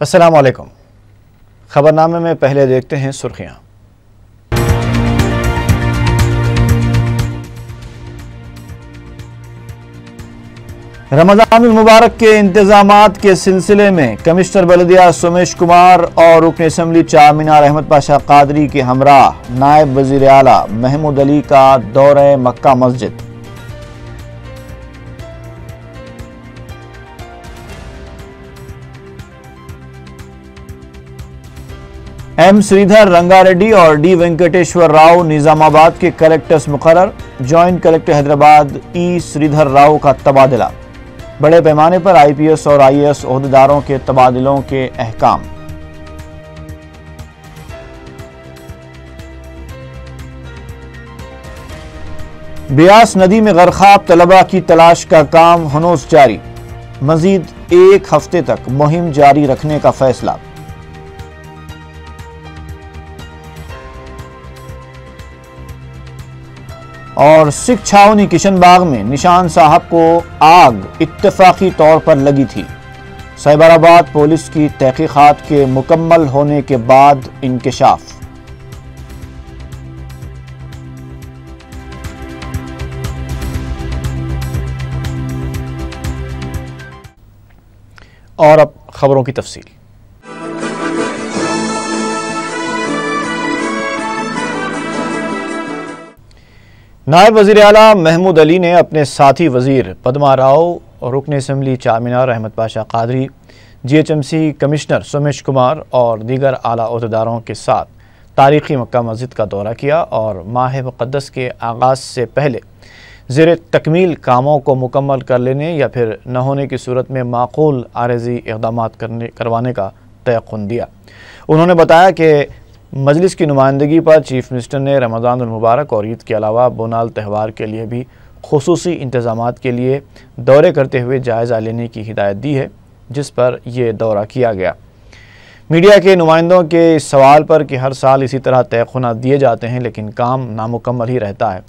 अस्सलाम वालेकुम। खबरनामे में पहले देखते हैं सुर्खियां। रमजान मुबारक के इंतजामात के सिलसिले में कमिश्नर बल्दिया सोमेश कुमार और रुकन असम्बली चारमीनार अहमद पाशा कादरी के हमरा नायब वजीर आला महमूद अली का दौरे मक्का मस्जिद। एम श्रीधर रंगारेड्डी और डी वेंकटेश्वर राव निजामाबाद के कलेक्टर्स मुकर्रर। जॉइंट कलेक्टर हैदराबाद ई श्रीधर राव का तबादला। बड़े पैमाने पर आईपीएस और आईएएस ओहदेदारों के तबादलों के अहकाम। ब्यास नदी में गर्काब तलबा की तलाश का काम हनूस जारी। मजीद 1 हफ्ते तक मुहिम जारी रखने का फैसला। और सिख छावनी किशनबाग में निशान साहब को आग इत्तेफाकी तौर पर लगी थी। साइबराबाद पुलिस की तहकीकात के मुकम्मल होने के बाद इंकशाफ। और अब खबरों की तफसील। नायब वज़ीर आला महमूद अली ने अपने साथी वज़ीर पद्मा राव और रुकन assembly Charminar Ahmed Pasha Quadri, GHMC commissioner Somesh Kumar और दीगर आला ओहदेदारों के साथ तारीख़ी मक्का मस्जिद का दौरा किया और माह मुक़द्दस के आगाज़ से पहले ज़ेर तकमील कामों को मुकम्मल कर लेने या फिर न होने की सूरत में माकूल आरज़ी इक़दाम करवाने का तयक़ुन दिया। उन्होंने बताया कि मजलिस की नुमाइंदगी पर चीफ मिनिस्टर ने रमज़ान मुबारक और ईद के अलावा बोनाल त्यौहार के लिए भी खुसूसी इंतज़ामात के लिए दौरे करते हुए जायज़ा लेने की हिदायत दी है, जिस पर यह दौरा किया गया। मीडिया के नुमाइंदों के इस सवाल पर कि हर साल इसी तरह तयख़ुनात दिए जाते हैं लेकिन काम नामुकम्मल ही रहता है,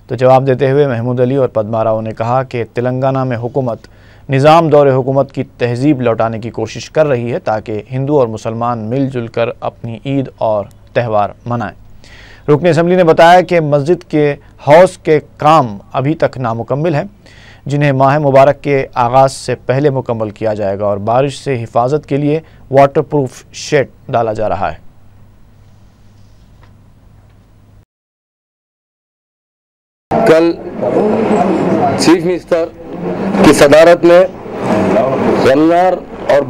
तो जवाब देते हुए महमूद अली और पद्मा राव ने कहा कि तेलंगाना में हुकूमत निज़ाम दौर हुकूमत की तहज़ीब लौटाने की कोशिश कर रही है ताकि हिंदू और मुसलमान मिलजुल कर अपनी ईद और त्यौहार मनाएं। रुकन असम्बली ने बताया कि मस्जिद के हौज़ के काम अभी तक नामुकम्मल हैं, जिन्हें माह मुबारक के आगाज़ से पहले मुकम्मल किया जाएगा और बारिश से हिफाजत के लिए वाटरप्रूफ शेड डाला जा रहा है। कल चीफ मिनिस्टर की सदारत में रमज़ान और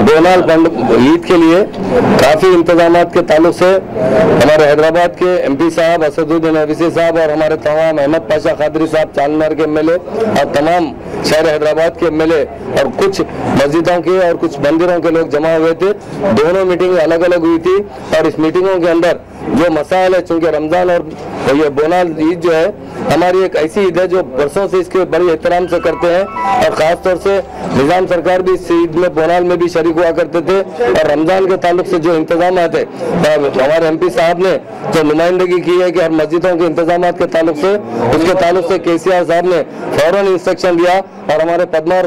बोनाल ईद के लिए काफ़ी इंतजामात के ताल्लुक से हमारे हैदराबाद के एमपी साहब असदुद्दीन अवीसी साहब और हमारे तमाम अहमद पाशा कादरी साहब चारमीनार के एमएलए और तमाम शहर हैदराबाद के एमएलए और कुछ मस्जिदों के और कुछ मंदिरों के लोग जमा हुए थे। दोनों मीटिंग अलग अलग हुई थी और इस मीटिंगों के अंदर जो मसाइल है, चूँकि रमज़ान और ये बोनाल ईद जो है हमारी एक ऐसी ईद है जो बरसों से इसके बड़े एहतराम से करते हैं और ख़ास तौर से निज़ाम सरकार भी इस ईद में बोनाल में भी शरीक हुआ करते थे। और रमज़ान के ताल्लुक से जो इंतजाम थे हमारे एमपी साहब ने जो नुमाइंदगी की है कि हर मस्जिदों के इंतजाम के ताल्लुक से उसके ताल्लुक से केसीआर साहब ने फ़ौरन इंस्ट्रक्शन दिया और हमारे पद्मा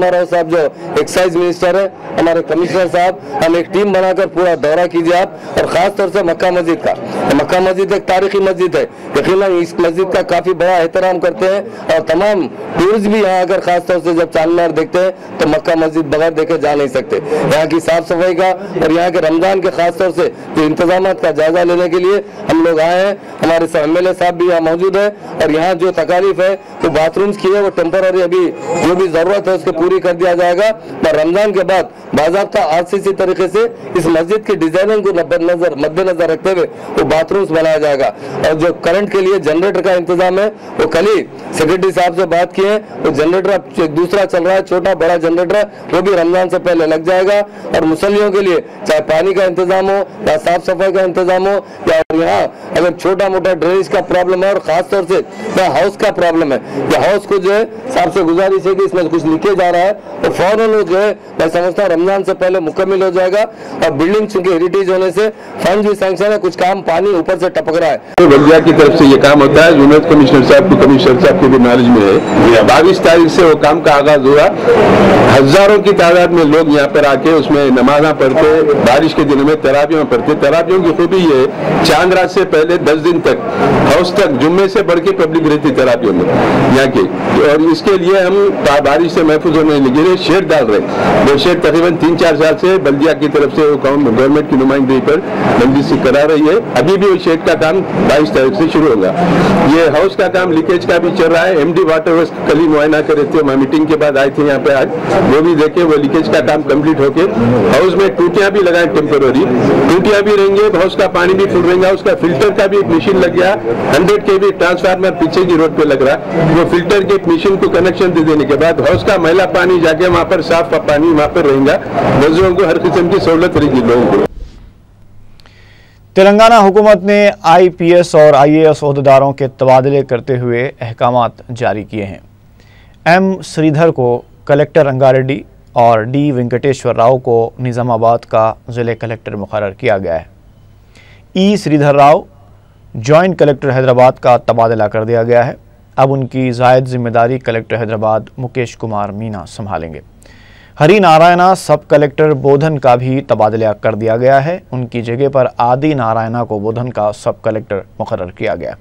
राव साहब जो एक्साइज मिनिस्टर है, हमारे कमिश्नर साहब, हम एक टीम बनाकर पूरा दौरा कीजिए आप। और ख़ास तौर से मक्का मस्जिद का, मक्का मस्जिद एक तारीखी मस्जिद है, यकीनन इस मस्जिद का काफ़ी बड़ा एहतराम करते हैं और तमाम टूरिस्ट भी यहाँ आकर खास तौर से जब चारमीनार देखते हैं तो मक्का मस्जिद बगैर देखे जा नहीं सकते। यहाँ की साफ सफाई का और यहाँ के रमज़ान के खास तौर से जो इंतजाम का जायजा लेने के लिए हम लोग आए हैं। हमारे एमएलए साहब भी यहाँ मौजूद है और यहाँ जो तकालीफ है वो बाथरूम्स की है वो टेम्पररी अभी जो भी जरूरत है उसको पूरी कर दिया जाएगा और रमज़ान के बाद बाज़ाब्ता आरसीसी तरीके से इस मस्जिद की डिजाइनिंग को मद्देनजर रखते हुए वो बाथरूम्स बनाया जाएगा। और जो करंट के लिए जनरेटर का इंतजाम है वो कल ही सेक्रेटरी साहब से बात किए, वो जनरेटर दूसरा चल रहा है, छोटा बड़ा जनरेटर, वो भी रमजान से पहले लग जाएगा। और मुसल्लियों के लिए चाहे पानी का इंतजाम हो या साफ सफाई का इंतजाम हो या यहाँ अगर छोटा मोटा ड्रेनेज का प्रॉब्लम है और खासतौर से हाउस का प्रॉब्लम है, ये हाउस को जो है साहब से गुजारिश है कि इसमें कुछ लीकेज आ रहा है और फौरन जो है मैं समझता हूँ रमजान से पहले मुकम्मल हो जाएगा। और बिल्डिंग चूंकि हेरिटेज होने से फंड भी सैंक्शन है, कुछ काम पानी ऊपर से टपक रहा है। तो बल्दिया की तरफ से ये काम होता है, यूनिट कमिश्नर साहब को कमिश्नर साहब के भी नॉलेज में है। 22 तारीख से वो काम का आगाज हुआ। हजारों की तादाद में लोग यहाँ पर आके उसमें नमाज़ा पढ़ते, बारिश के दिनों में तरावियां पढ़ते। तरावियों की खूबी ये चांद रात से पहले 10 दिन तक हाउस तक जुम्मे से बढ़ के पब्लिक रहती तरावियों में यहाँ की, और इसके लिए हम बारिश से महफूज होने लगे शेड डाल रहे। वो शेड तकरीबन 3-4 साल से बल्दिया की तरफ से वो काम गवर्नमेंट की नुमाइंदगी पर बंदी से करा रही है। अभी भी वो शेड का काम 22 तारीख से शुरू होगा। ये हाउस का काम लीकेज का भी चल रहा है। MD वाटर वर्क्स कल ही मुआयना कर रहे थे, मीटिंग के बाद आए थे यहाँ पे आज, वो भी देखे वो लीकेज का काम कंप्लीट होके हाउस में टूटियां भी लगाए, टेम्पोररी टूटियां भी रहेंगे, हाउस का पानी भी फुल रहेगा। उसका फिल्टर का भी एक मशीन लग गया, 100 kV ट्रांसफार्मर पीछे की रोड पे लग रहा है। वो फिल्टर के मशीन को कनेक्शन दे देने के बाद हाउस का मैला पानी जाके वहां पर साफ पानी वहां पर रहेगा। मजदूरों को हर किस्म की सहूलत रहेगी लोगों को। तेलंगाना हुकूमत ने IPS और IAS ओहदेदारों के तबादले करते हुए अहकामात जारी किए हैं। M श्रीधर को कलेक्टर रंगारेड्डी और D वेंकटेश्वर राव को निज़ामाबाद का ज़िले कलेक्टर मुकर्रर किया गया है। E Sridhar Rao joint collector Hyderabad का तबादला कर दिया गया है। अब उनकी ज़ायद जिम्मेदारी कलेक्टर हैदराबाद मुकेश कुमार मीना संभालेंगे। हरि नारायणा सब कलेक्टर बोधन का भी तबादला कर दिया गया है। उनकी जगह पर आदि नारायणा को बोधन का सब कलेक्टर मुकर्रर किया गया।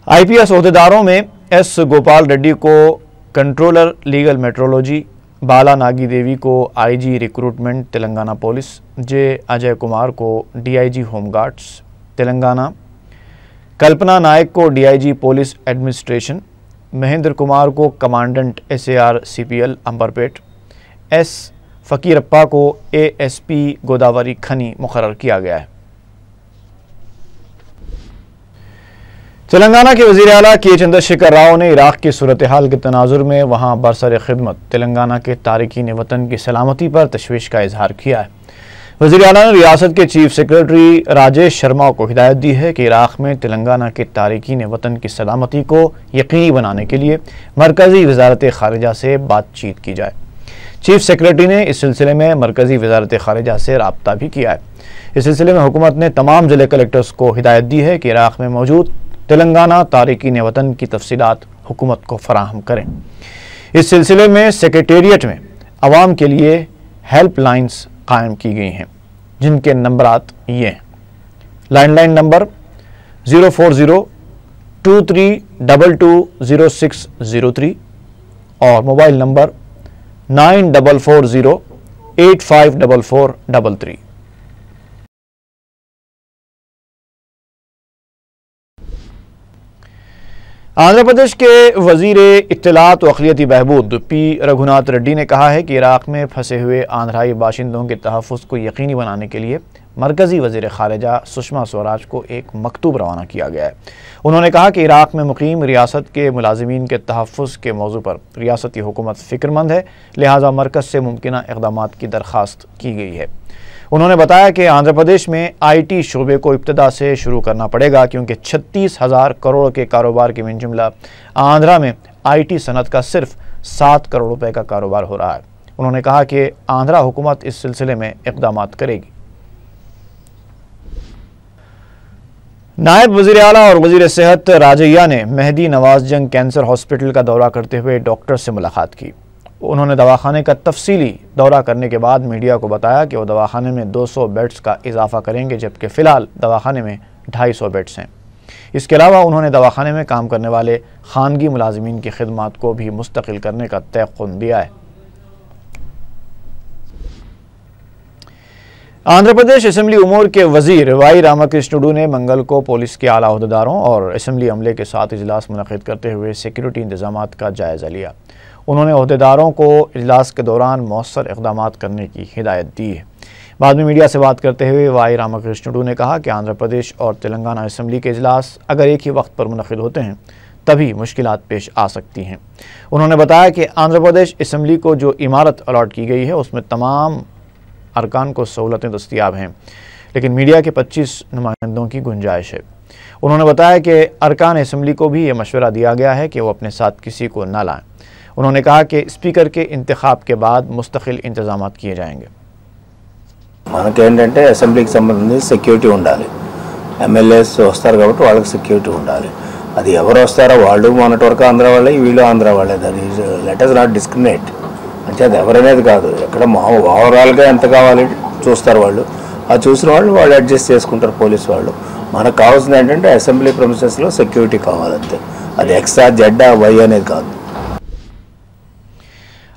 IPS ओहदेदारों में S गोपाल रेड्डी को controller legal metrology, Bala Nagi Devi को IG recruitment Telangana police, J Ajay Kumar को DIG होमगार्ड्स तेलंगाना, कल्पना नायक को DIG police administration, Mahendra Kumar को commandant SAR CPL Amberpet, S Fakirappa को ASP गोदावरी खनी मुकर्रर किया गया है। तेलंगाना के वज़ीर आला के चंद्रशेखर राव ने इराक़ की सूरत हाल के तनाजुर में वहाँ बरसर खिदमत तेलंगाना के तारिकीन वतन की सलामती पर तशवीश का इजहार किया है। वज़ीर आला ने रियासत के चीफ सेक्रेटरी राजेश शर्मा को हिदायत दी है कि इराक़ में तेलंगाना के तारिकीन वतन की सलामती को यकीनी बनाने के लिए मरकज़ी वज़ारत ख़ारिजा से बातचीत की जाए। चीफ सेक्रेटरी ने इस सिलसिले में मरकज़ी वज़ारत ख़ारिजा से रब्ता भी किया है। इस सिलसिले में हुकूमत ने तमाम ज़िले कलेक्टर्स को हिदायत दी है कि इराक़ में मौजूद तेलंगाना तारिकीन वतन की तफसीलात हुकूमत को फराहम करें। इस सिलसिले में सेक्रेटेरिएट में आवाम के लिए हेल्प लाइन्स कायम की गई हैं, जिनके नंबरात ये हैं। लैंडलाइन नंबर 04023220603 और मोबाइल नंबर 9440854433। आंध्र प्रदेश के वज़ीर इत्तलात व अक़लियती बहबूद P रघुनाथ रेड्डी ने कहा है कि इराक़ में फंसे हुए आंध्राई बाशिंदों के तहफ़्फ़ुज़ को यकीनी बनाने के लिए मरकज़ी वज़ीर ख़ारिजा सुषमा स्वराज को एक मकतूब रवाना किया गया है। उन्होंने कहा कि इराक़ में मुक़ीम रियासत के मुलाज़िमीन के तहफ़्फ़ुज़ के मौजू पर रियासती हुकूमत फ़िक्रमंद है, लिहाजा मरकज़ से मुमकिना इक़दामात की दरख्वास्त की गई है। उन्होंने बताया कि आंध्र प्रदेश में IT शोबे को इब्तदा से शुरू करना पड़ेगा, क्योंकि 36,000 करोड़ के कारोबार के मिन जुमला आंध्रा में IT सनत का सिर्फ 7 करोड़ रुपए का कारोबार हो रहा है। उन्होंने कहा कि आंध्रा हुकूमत इस सिलसिले में इक़दामात करेगी। नायब वज़ीर आला और वज़ीर सेहत राजैया ने मेहदी नवाज जंग कैंसर हॉस्पिटल का दौरा करते हुए डॉक्टर से मुलाकात की। उन्होंने दवाखाने का तफसीली दौरा करने के बाद मीडिया को बताया कि वो दवाखाने में 200 बेड्स का इजाफा करेंगे, जबकि फ़िलहाल दवाखाने में 250 बेड्स हैं। इसके अलावा उन्होंने दवाखाने में काम करने वाले खानगी मुलाजिमीन की खिदमात को भी मुस्तकिल करने का तयक़ुन दिया है। आंध्र प्रदेश असम्बली उमूर के वज़ीर वाई रामाकृष्णुडू ने मंगल को पुलिस के आला अहदेदारों और असम्बली अमले के साथ इजलास मुनक़िद करते हुए सिक्योरिटी इंतज़ामात का जायज़ा लिया। उन्होंने अहदेदारों को इजलास के दौरान मौसर इक़दामात करने की हिदायत दी है। बाद में मीडिया से बात करते हुए वाई रामाकृष्णुडू ने कहा कि आंध्र प्रदेश और तेलंगाना असम्बली के इजलास अगर एक ही वक्त पर मुनक़िद होते हैं तभी मुश्किलात पेश आ सकती हैं। उन्होंने बताया कि आंध्र प्रदेश असम्बली को जो इमारत अलॉट की गई है उसमें तमाम अरकान को सहूलतें दस्तियाब हैं, लेकिन मीडिया के 25 नुमाइंदों की गुंजाइश है। उन्होंने बताया कि अरकान असम्बली को भी ये मशवरा दिया गया है कि वो अपने साथ किसी को न लाएं। उन्होंने कहा कि स्पीकर के इंतखाब के बाद मुस्तकिल इंतजाम किए जाएंगे। మనకేంటంటే అసెంబ్లీకి సంబంధించి సెక్యూరిటీ ఉండాలి, ఎమ్మెల్యేస్ వస్తారు కాబట్టి వాళ్ళకి సెక్యూరిటీ ఉండాలి. అది ఎవరు వస్తారో వాళ్ళు మొన్నటి వరకు ఆంధ్ర వాళ్ళే, వీళ్ళు ఆంధ్ర వాళ్ళే. అది లెట్ అస్ నాట్ డిస్క్రిమినేట్ అంటే అది ఎవరనేది కాదు, ఎక్కడ ఓవరాల్గా ఎంత కావాలి చూస్తారు వాళ్ళు. ఆ చూసిన వాళ్ళు అడ్జస్ట్ చేసుకుంటారు పోలీసు వాళ్ళు. మనకు కావాల్సింది ఏంటంటే అసెంబ్లీ ప్రెమిసెస్లో సెక్యూరిటీ కావాలంతే, అది ఎక్స్ట్రా జెడ్ వై అనేది కాదు.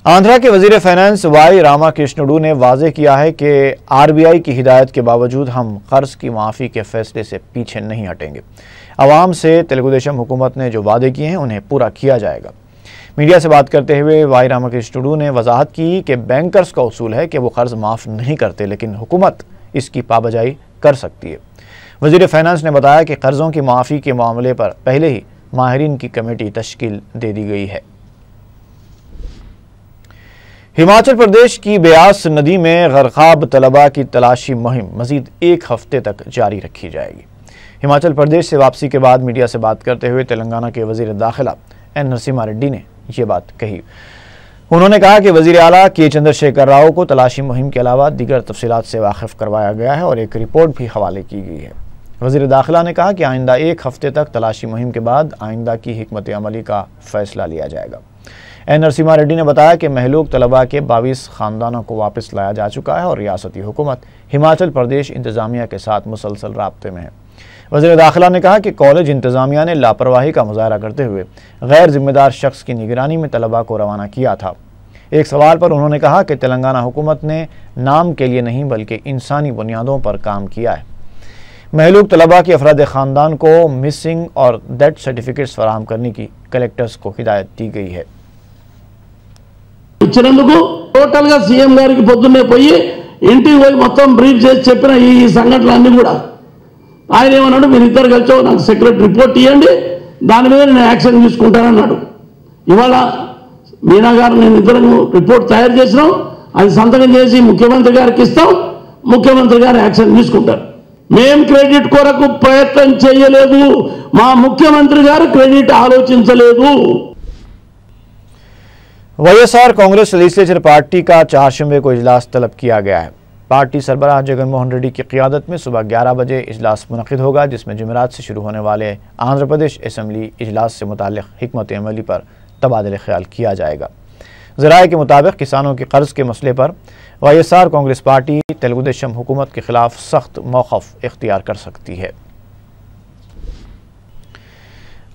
आंध्रा के वजीर फाइनेंस वाई रामाकृष्णुडू ने वाजे किया है कि आरबीआई की हिदायत के बावजूद हम कर्ज की माफ़ी के फैसले से पीछे नहीं हटेंगे। आवाम से तेलुगुदेशम हुकूमत ने जो वादे किए हैं उन्हें पूरा किया जाएगा। मीडिया से बात करते हुए वाई रामाकृष्णुडू ने वजाहत की कि बैंकर्स का उसूल है कि वो कर्ज माफ़ नहीं करते, लेकिन हुकूमत इसकी पाबजाई कर सकती है। वजीर फाइनेंस ने बताया कि कर्ज़ों की माफ़ी के मामले पर पहले ही माहिरीन की कमेटी तश्कील दे दी गई है। हिमाचल प्रदेश की ब्यास नदी में गरकाब तलबा की तलाशी मुहिम मजीद 1 हफ्ते तक जारी रखी जाएगी। हिमाचल प्रदेश से वापसी के बाद मीडिया से बात करते हुए तेलंगाना के वजीर दाखिला एन नरसिम्हा रेड्डी ने ये बात कही। उन्होंने कहा कि वजीर आला के चंद्रशेखर राव को तलाशी मुहिम के अलावा दीगर तफसीलात से वाकिफ करवाया गया है और एक रिपोर्ट भी हवाले की गई है। वजीर दाखिला ने कहा कि आइंदा 1 हफ्ते तक तलाशी मुहिम के बाद आइंदा की हिकमत अमली का फैसला लिया जाएगा। एन नरसिम्हा रेड्डी ने बताया कि महलूक तलबा के 22 ख़ानदानों को वापस लाया जा चुका है और रियासती हुकूमत हिमाचल प्रदेश इंतज़ामिया के साथ मुसलसल राब्ते में है। वज़ीर दाखिला ने कहा कि कॉलेज इंतज़ामिया ने लापरवाही का मुज़ाहरा करते हुए गैर जिम्मेदार शख्स की निगरानी में तलबा को रवाना किया था। एक सवाल पर उन्होंने कहा कि तेलंगाना हुकूमत ने नाम के लिए नहीं बल्कि इंसानी बुनियादों पर काम किया है। महलूक तलबा के अफराद ख़ानदान को मिसिंग और डेथ सर्टिफिकेट्स फराहम करने की कलेक्टर्स को हिदायत दी गई है। ఇచ్చినందుకు టోటల్ గా సీఎం గారికి పొద్దున్నే పోయి ఇంటికి పోయి మొత్తం బ్రీఫ్ చేసి చెప్పిన ఈ సంఘటనలన్నీ కూడా ఆయన ఏమన్నాడు, మీరు ఇద్దరు కలిసి నాకు సెక్రెటరీ రిపోర్ట్ ఇవ్వండి, దాని మీద నేను యాక్షన్ తీసుకుంటానన్నాడు. ఇవాళ మీనా గారు నేను ఇద్దరు రిపోర్ట్ తయారు చేసినాం, అది సంతకం చేసి ముఖ్యమంత్రి గారికి ఇస్తాం, ముఖ్యమంత్రి గారు యాక్షన్ తీసుకుంటారు. మేము క్రెడిట్ కొరకు ప్రయత్నం చేయలేదు, మా ముఖ్యమంత్రి గారు క్రెడిట్ ఆలోచించలేదు। वाईएसआर कांग्रेस लेजिस्लेचर पार्टी का चारशंबे को इजलास तलब किया गया है। पार्टी सरबराह जगन मोहन रेड्डी की क़ियादत में सुबह 11 बजे इजलास मुनक़िद होगा, जिसमें जुमेरात से शुरू होने वाले आंध्र प्रदेश असम्बली इजलास से मुताल्लिक़ हिकमत अमली पर तबादला ख्याल किया जाएगा। ज़राए के मुताबिक किसानों के कर्ज के मसले पर वाईएसआर कांग्रेस पार्टी तेलुगुदेशम हुकूमत के खिलाफ सख्त मौक़िफ़ इख्तियार कर सकती है।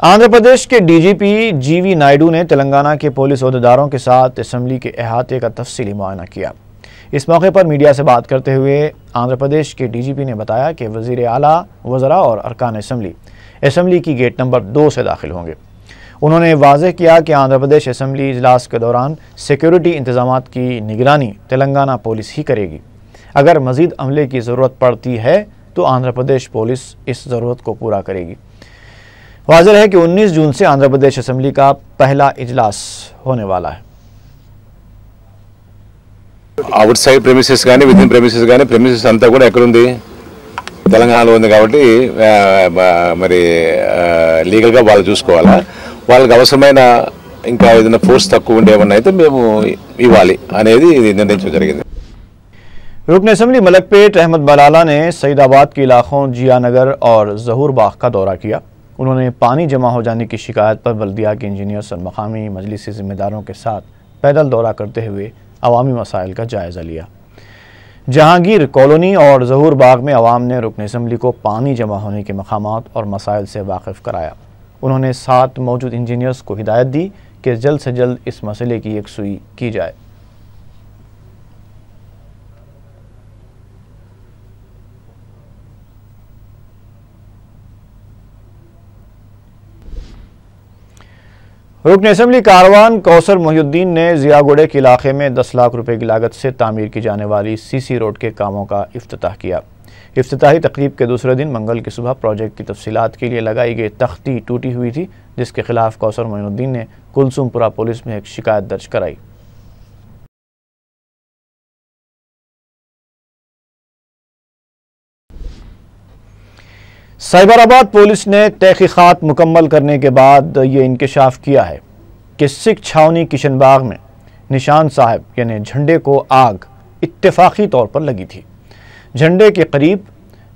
आंध्र प्रदेश के डीजीपी जीवी नायडू ने तेलंगाना के पुलिस अहदेदारों के साथ असम्बली के अहाते का तफसीली मुआयना किया। इस मौके पर मीडिया से बात करते हुए आंध्र प्रदेश के डीजीपी ने बताया कि वज़ीर आला, वज़रा और अरकान असम्बली की गेट नंबर 2 से दाखिल होंगे। उन्होंने वाज़ेह किया कि आंध्र प्रदेश असम्बली इजलास के दौरान सिक्योरिटी इंतजामात की निगरानी तेलंगाना पुलिस ही करेगी। अगर मज़ीद अमले की ज़रूरत पड़ती है तो आंध्र प्रदेश पुलिस इस ज़रूरत को पूरा करेगी। वाज़ेह है कि 19 जून से आंध्र प्रदेश असम्बली का पहला इजलास होने वाला है। అవుట్ సైడ్ ప్రెమిసెస్ కానీ విత్ ఇన్ ప్రెమిసెస్ కానీ ప్రెమిసెస్ అంతా కూడా ఎక్కడుంది, తెలంగాణలో ఉంది కాబట్టి మరి లీగల్గా వాళ్ళు చూసుకోవాలా, వాళ్ళకి అవసరమైన ఇంకా ఏదైనా ఫోర్స్ తక్కువ ఉండేమన్నా అయితే మేము ఇవ్వాలి అనేది నిర్ణయించడం జరిగింది। रुकन असम्बली मलकपेट अहमद बलाला ने सईदाबाद के इलाकों जिया नगर और जहूर बाग का दौरा किया। उन्होंने पानी जमा हो जाने की शिकायत पर बल्दिया के इंजीनियर्स और मकामी मजलिसी ज़िम्मेदारों के साथ पैदल दौरा करते हुए अवामी मसाइल का जायज़ा लिया। जहांगीर कॉलोनी और जहूर बाग में अवाम ने रुकन असम्बली को पानी जमा होने के मकामात और मसाइल से वाकिफ़ कराया। उन्होंने साथ मौजूद इंजीनियर्स को हिदायत दी कि जल्द से जल्द इस मसले की यकसुई की जाए। रुकन असम्बली कारवान कौसर मोहिउद्दीन ने ज़ियागुड़े के इलाके में 10 लाख रुपए की लागत से तामीर की जाने वाली सीसी रोड के कामों का इफ्तिताह किया। इफ्तिताही तकरीब के दूसरे दिन मंगल की सुबह प्रोजेक्ट की तफसीलात के लिए लगाई गई तख्ती टूटी हुई थी, जिसके खिलाफ कौसर मोहिउद्दीन ने कुलसुमपुरा पुलिस में एक शिकायत दर्ज कराई। साइबराबाद पुलिस ने तहकीकात मुकम्मल करने के बाद ये इंकशाफ किया है कि सिख छावनी किशनबाग में निशान साहब यानी झंडे को आग इत्तेफाकी तौर पर लगी थी। झंडे के करीब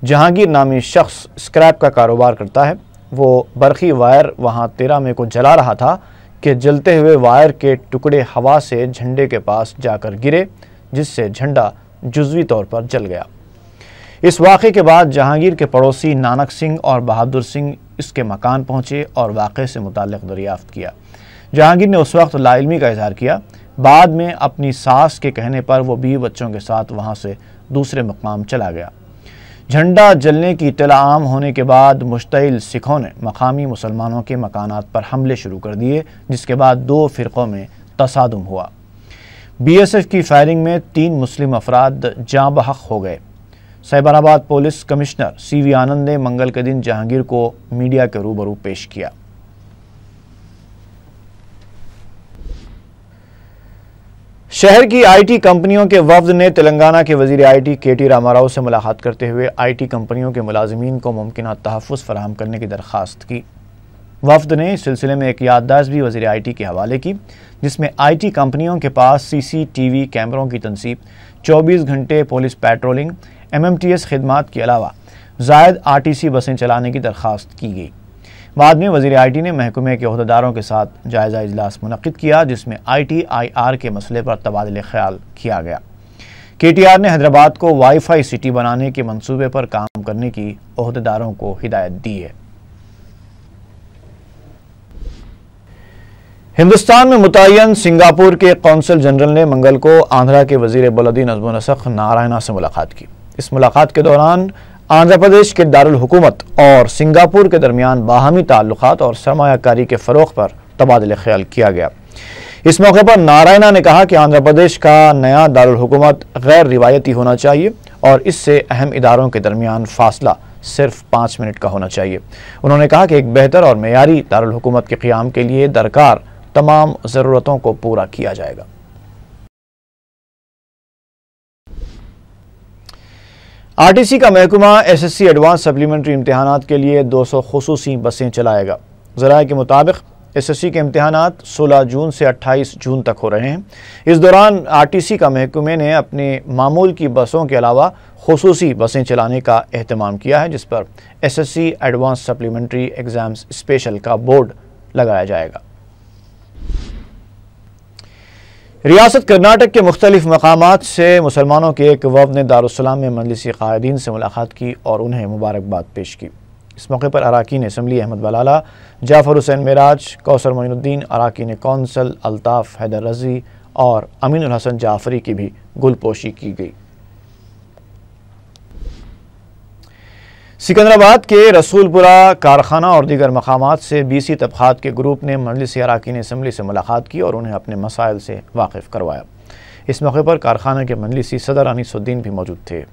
जहांगीर नामी शख्स स्क्रैप का कारोबार करता है। वो बरखी वायर वहां 13 मई को जला रहा था कि जलते हुए वायर के टुकड़े हवा से झंडे के पास जाकर गिरे, जिससे झंडा जुज़वी तौर पर जल गया। इस वाक़े के बाद जहांगीर के पड़ोसी नानक सिंह और बहादुर सिंह इसके मकान पहुंचे और वाक़े से मुताल्लिक़ दरियाफ़्त किया। जहांगीर ने उस वक्त लाइल्मी का इज़हार किया। बाद में अपनी सास के कहने पर वो 20 बच्चों के साथ वहां से दूसरे मकाम चला गया। झंडा जलने की इत्तला आम होने के बाद मुश्तइल सिखों ने मकामी मुसलमानों के मकानात पर हमले शुरू कर दिए, जिसके बाद 2 फ़िरक़ों में तसादुम हुआ। BSF की फायरिंग में 3 मुस्लिम अफराद जाँ बहक हो गए। साइबराबाद पुलिस कमिश्नर CV आनंद ने मंगल के दिन जहांगीर को मीडिया के रूबरू पेश किया। शहर की IT कंपनियों के वफ्द ने तेलंगाना के वजीर IT KT रामाराव से मुलाकात करते हुए IT कंपनियों के मुलाजिमीन को मुमकिन तहफ़्फ़ुज़ फराहम करने की दरख्वास्त की। वफ्द ने इस सिलसिले में एक याददाश्त भी वजीर IT के हवाले की, जिसमें IT कंपनियों के पास CCTV कैमरों की तनसीब, 24 घंटे पुलिस पेट्रोलिंग, MMTS खिदमात के अलावा ज़ायद RTC बसें चलाने की दरख्वास्त की गई। बाद में वज़ीर IT ने महकमे के अहदेदारों के साथ जायज़ा इजलास मुनक़्क़िद किया, जिसमें ITIR के मसले पर तबादले ख्याल किया गया। KTR ने हैदराबाद को वाईफाई सिटी बनाने के मंसूबे पर काम करने की अहदेदारों को हिदायत दी है। हिंदुस्तान में मुतय्यन सिंगापुर के कौंसल जनरल ने मंगल को आंध्रा के वज़ीर बलदी नज़्म व नसक़ नारायणा से मुलाकात की। इस मुलाकात के दौरान आंध्र प्रदेश के दारुल हुकूमत और सिंगापुर के दरमियान बाहमी ताल्लुकात और सरमायाकारी के फ़रोग़ पर तबादले ख्याल किया गया। इस मौके पर नारायणा ने कहा कि आंध्र प्रदेश का नया दारुल हुकूमत गैर रिवायती होना चाहिए और इससे अहम इदारों के दरमियान फासला सिर्फ 5 मिनट का होना चाहिए। उन्होंने कहा कि एक बेहतर और मेयारी दारुल हुकूमत के क़याम के लिए दरकार तमाम ज़रूरतों को पूरा किया जाएगा। RTC का महकमा SSC एडवांस सप्लीमेंट्री इम्तहानात के लिए 200 खुसूसी बसें चलाएगा। ज़राए के मुताबिक SSC के इम्तहानात 16 जून से 28 जून तक हो रहे हैं। इस दौरान RTC का महकमे ने अपने मामूल की बसों के अलावा खुसूसी बसें चलाने का एहतमाम किया है, जिस पर SSC advance supplementary exams special का बोर्ड लगाया जाएगा। रियासत कर्नाटक के मुख्तलिफ मकामात से मुसलमानों के एक वफ़द ने दारुस्सलाम में मजलिसी क़ायदीन से मुलाकात की और उन्हें मुबारकबाद पेश की। इस मौके पर अराकीन असम्बली अहमद बलाला, जाफ़र हुसैन मेराज, कौसर मोइनुद्दीन, अराकीन कौंसल अल्ताफ़ हैदर रज़ी और अमीनुल हसन जाफ़री की भी गुलपोशी की गई। सिकंदराबाद के रसूलपुरा कारखाना और दीगर मकामात से BC तबक़ात के ग्रुप ने मजलिसी अराकीन असम्बली से मुलाकात की और उन्हें अपने मसाइल से वाकिफ़ करवाया। इस मौके पर कारखाना के मजलिसी सदर अनीसुद्दीन भी मौजूद थे।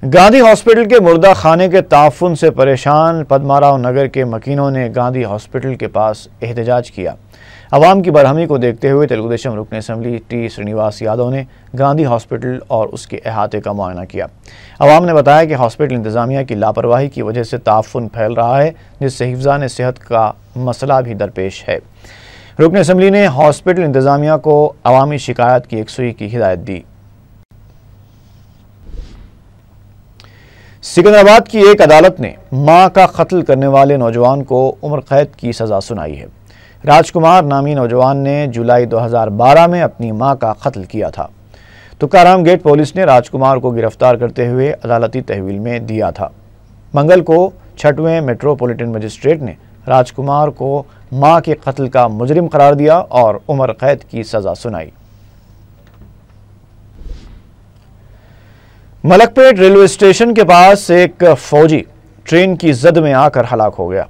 गांधी हॉस्पिटल के मुर्दा खाने के ताफ़ुन से परेशान पद्माराव नगर के मकीनों ने गांधी हॉस्पिटल के पास एहतजाज किया। अवाम की बरहमी को देखते हुए तेलुगुदेशम रुकन असम्बली T श्रीनिवास यादव ने गांधी हॉस्पिटल और उसके अहाते का मुआयना किया। अवाम ने बताया कि हॉस्पिटल इंतज़ामिया की लापरवाही की वजह से ताफ़ुन फैल रहा है, जिससे हिफ़्ज़ान सेहत का मसला भी दरपेश है। रुकन असम्बली ने हॉस्पिटल इंतज़ामिया को अवामी शिकायत की यकसुई की हिदायत दी। सिकंदराबाद की एक अदालत ने मां का कत्ल करने वाले नौजवान को उम्र कैद की सज़ा सुनाई है। राजकुमार नामी नौजवान ने जुलाई 2012 में अपनी मां का कत्ल किया था। तुकाराम गेट पुलिस ने राजकुमार को गिरफ्तार करते हुए अदालती तहवील में दिया था। मंगल को 6वें मेट्रोपॉलिटन मजिस्ट्रेट ने राजकुमार को मां के कत्ल का मुजरिम करार दिया और उम्र कैद की सज़ा सुनाई। मलकपेट रेलवे स्टेशन के पास एक फौजी ट्रेन की जद में आकर हलाक हो गया।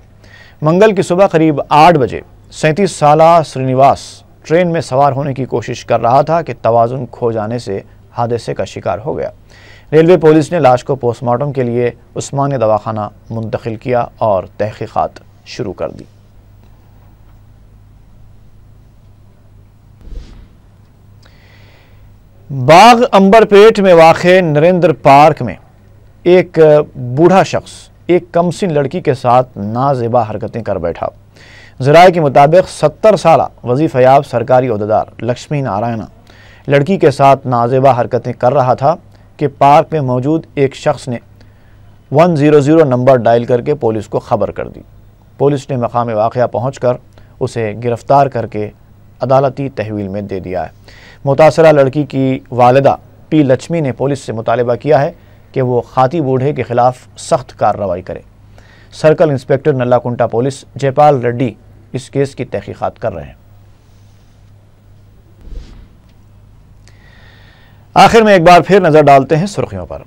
मंगल की सुबह करीब 8 बजे 37 साला श्रीनिवास ट्रेन में सवार होने की कोशिश कर रहा था कि तवाज़ुन खो जाने से हादसे का शिकार हो गया। रेलवे पुलिस ने लाश को पोस्टमार्टम के लिए उस्मानिया दवाखाना मुंतकिल किया और तहकीकात शुरू कर दी। बाग अंबरपेट में वाक़े नरेंद्र पार्क में एक बूढ़ा शख्स एक कमसिन लड़की के साथ नाजेबा हरकतें कर बैठा। ज़राए के मुताबिक 70 साल वजीफ़याब सरकारी ओहदेदार लक्ष्मी नारायणा लड़की के साथ नाजेबा हरकतें कर रहा था कि पार्क में मौजूद एक शख्स ने 100 नंबर डायल करके पुलिस को खबर कर दी। पुलिस ने मकाम वाक़या पहुँचकर उसे गिरफ़्तार करके अदालती तहवील में दे दिया है। मुतासरा लड़की की वालिदा पी लक्ष्मी ने पुलिस से मुतालबा किया है कि वो खाती बूढ़े के खिलाफ सख्त कार्रवाई करे। Circle inspector Nallakunta police Jaipal Reddy इस केस की तहकीकात कर रहे हैं। आखिर में एक बार फिर नजर डालते हैं सुर्खियों पर।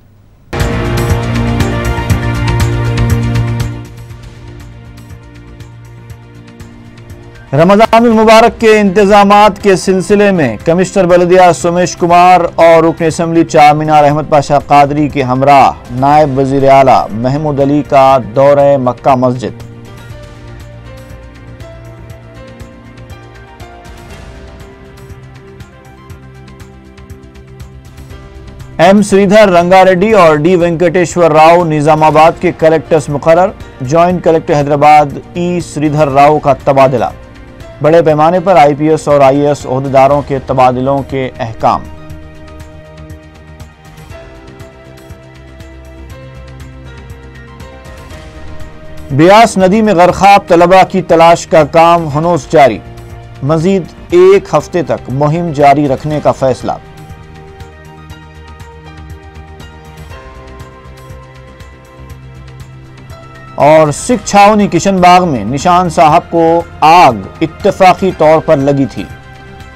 रमज़ान मुबारक के इंतजामात के सिलसिले में कमिश्नर बल्दिया सोमेश कुमार और रुकन असम्बली चारमीनार अहमद पाशा कादरी के हमराह नायब वज़ीर आला महमूद अली का दौरे मक्का मस्जिद। एम श्रीधर रंगारेड्डी और डी वेंकटेश्वर राव निजामाबाद के कलेक्टर्स मुकर्रर। जॉइंट कलेक्टर हैदराबाद ई श्रीधर राव का तबादला। बड़े पैमाने पर आईपीएस और आईएएस ओहदेदारों के तबादलों के अहकाम। ब्यास नदी में गर्काब तलबा की तलाश का काम हनूस जारी। मजीद 1 हफ्ते तक मुहिम जारी रखने का फैसला। और सिख छावनी किशनबाग में निशान साहब को आग इत्तेफाकी तौर पर लगी थी।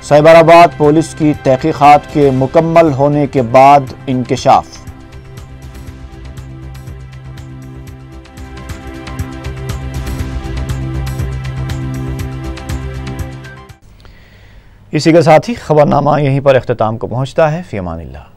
साइबराबाद पुलिस की तहकीकात के मुकम्मल होने के बाद इंकशाफ। इसी के साथ ही खबरनामा यहीं पर इख्तिताम को पहुंचता है। फी अमानिल्लाह।